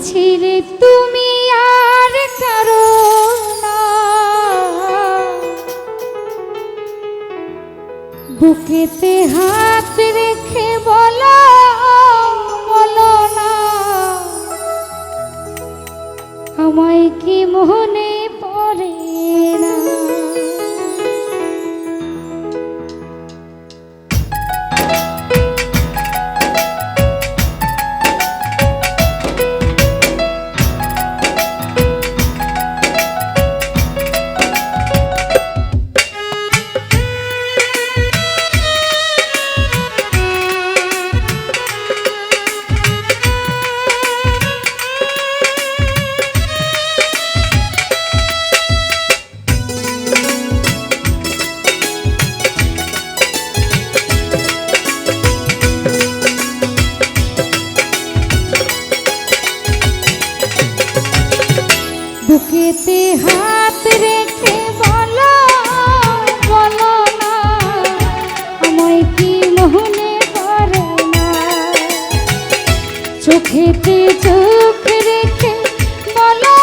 বলেছিলে তুমি আর কারো না, বুকেতে হাত রেখে বলো বলো না, আমায় কি মনে পড়ে না। বুকেতে হাত রেখে বলো বলো না, আমায় কি মনে পড়ে না। চোখেতে চোখ রেখে বলো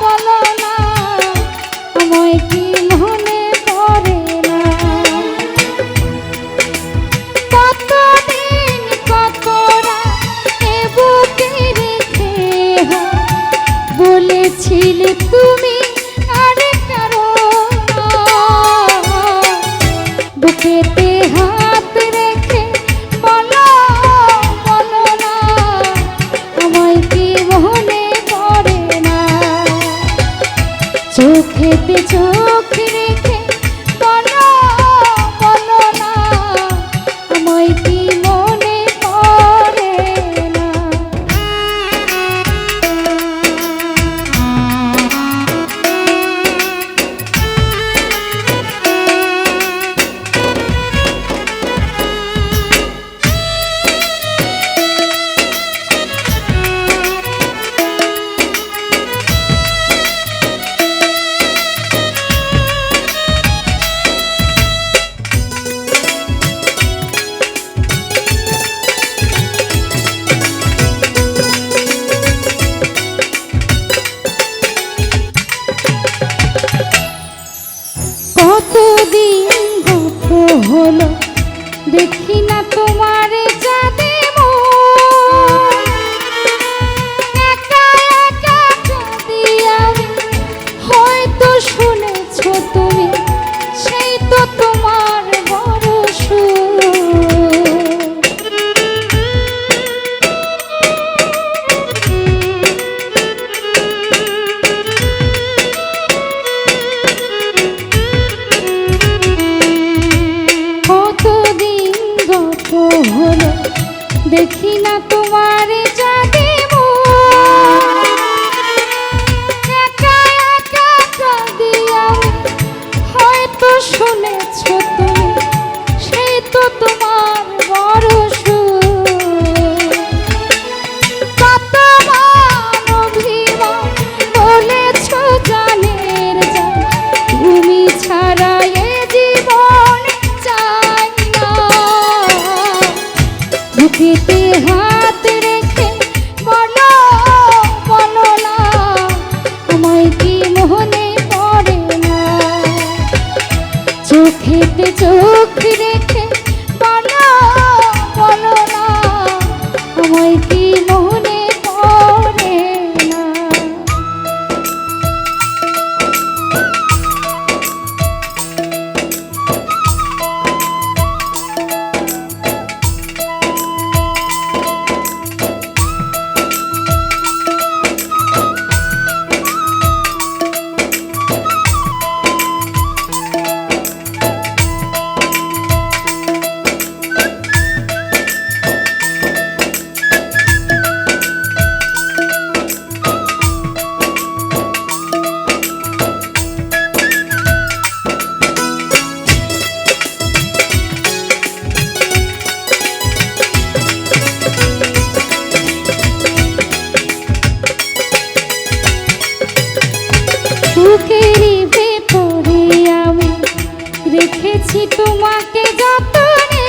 বলো না, আমায় কি মনে পড়ে না। কতদিন কত রাত এ বুকে রেখে বলেছিলে তুমি আর কারো না, বুকেতে হাত রেখে বলো বলো না, আমায় কি মনে পড়ে না। চোখেতে চোখ রেখে বলো বলো না, আমায় কি মনে পড়ে না। কতদিন গত হলো দেখি না তোমার চাঁদে মন, একা একা কাঁদি আমি, হয়তো শুনেছো তুমি সেই তো তোমার বড় সুর। কতদিন গত হলো দেখি না তোমার চাঁদে মন, একা একা কাঁদি আমি, হয়তো শুনেছো তুমি সেই তো তোমার বড় সুর। কত মান অভিমান বলেছো জানের জান, তুমি ছাড়া এ জীবন চাই না। বুকেতে হাত রেখে বলো বলো না, আমায় কি মনে পড়ে না। চোখেতে চোখ রেখে বলো বলো না, আমায় কি মনে পড়ে না। বুকেরই ভেতরে আমি রেখেছি তোমাকে যতনে,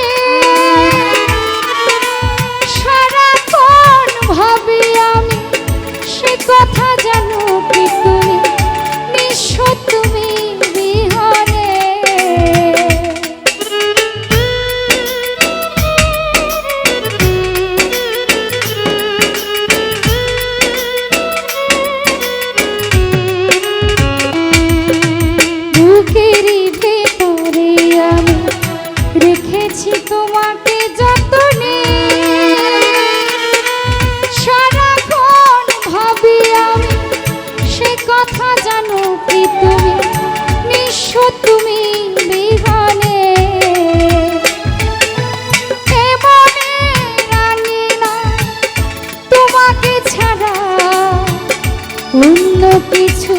সারাক্ষণ ভাবি আমি কথা জানো কি তুমি নিঃস্ব তুমি বিহনে। বুকেরই ভেতরে আমি রেখেছি তোমাকে যতনে, সারাক্ষণ ভাবি আমি সে কথা জানো কি তুমি নিঃস্ব তুমি বিহনে। এ মনে রানি না তোমাকে ছাড়া অন্য কিছু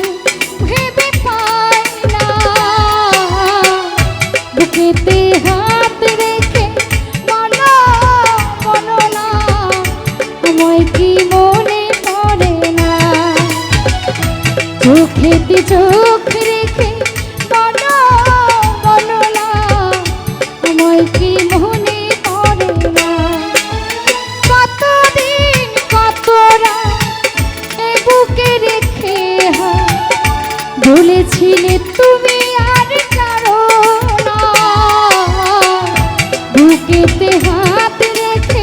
ভেবে পাই না। বুকেতে হাত রেখে বলো বলো না আমায় কি মনে পড়ে না। চোখেতে চোখ রেখে বলো বলো না আমায় কি মনে পড়ে না। কতদিন কত রাত এ বুকে রেখে বলেছিলে তুমি আর কারো না। বুকেতে হাত রেখে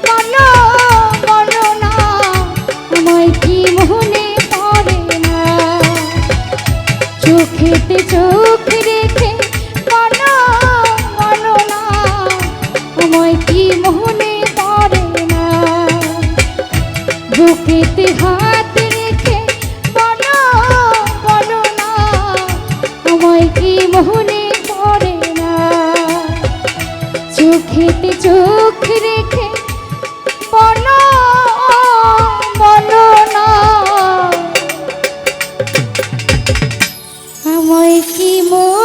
বলো বলো না আমায় কি মনে পড়ে না। চোখেতে চোখ রেখে বলো বলো না আমায় কি মনে পড়ে না। বুকেতে হাত রেখে বলো বলো না আমায় কি মনে পড়ে না। চোখেতে চোখ রেখে বলো বলো না আমায় কি মনে